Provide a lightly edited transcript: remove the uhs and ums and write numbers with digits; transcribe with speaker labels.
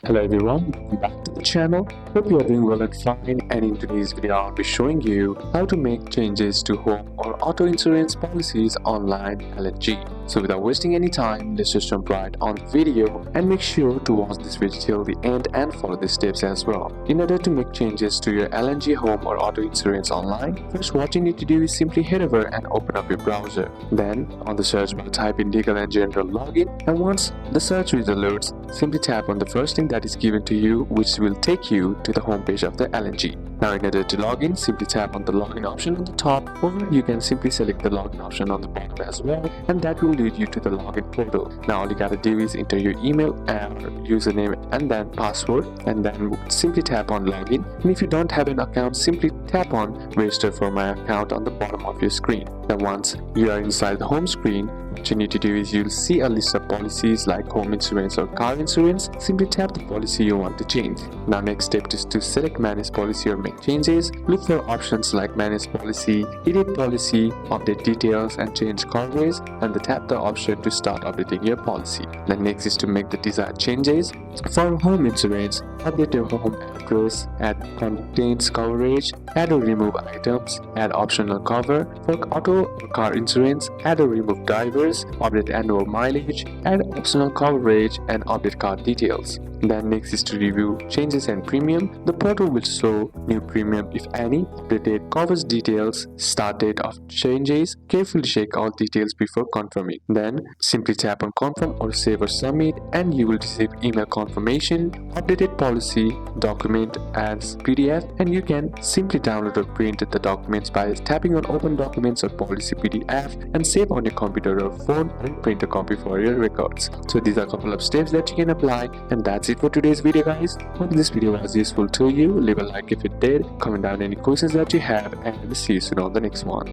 Speaker 1: Hello everyone, welcome back to the channel. Hope you are doing well and fine, and in today's video I'll be showing you how to make changes to home or auto insurance policies online LNG. So without wasting any time, let's just jump right on the video and make sure to watch this video till the end and follow the steps as well. In order to make changes to your LNG home or auto insurance online, first what you need to do is simply head over and open up your browser. Then on the search bar type in legal and general login, and once the search result loads, simply tap on the first thing that is given to you, which will take you to the home page of the LNG. Now in order to log in, simply tap on the login option on the top, or you can simply select the login option on the bottom as well, and that will lead you to the login portal. Now all you gotta do is enter your email and username and then password, and then simply tap on login. And if you don't have an account, simply tap on register for my account on the bottom of your screen. Then once you are inside the home screen, what you need to do is you'll see a list of policies like home insurance or car insurance. Simply tap the policy you want to change. Now next step is to select manage policy or make changes. Look for options like manage policy, edit policy, update details and change coverage, and then tap the option to start updating your policy. Then next is to make the desired changes. For home insurance, update your home address, add contents coverage, add or remove items, add optional cover. For auto or car insurance, add or remove drivers, update annual mileage, add optional coverage and update car details. Then next is to review changes and premium. The portal will show new premium if any, updated coverage details, start date of changes. Carefully check all details before confirming. Then simply tap on confirm or save or submit, and you will receive email confirmation, updated policy document as PDF, and you can simply download or print the documents by tapping on open documents or policy PDF and save on your computer or phone and print a copy for your records. So these are a couple of steps that you can apply, and that's it for today's video guys. Hope this video was useful to you. Leave a like if it did, comment down any questions that you have, and see you soon on the next one.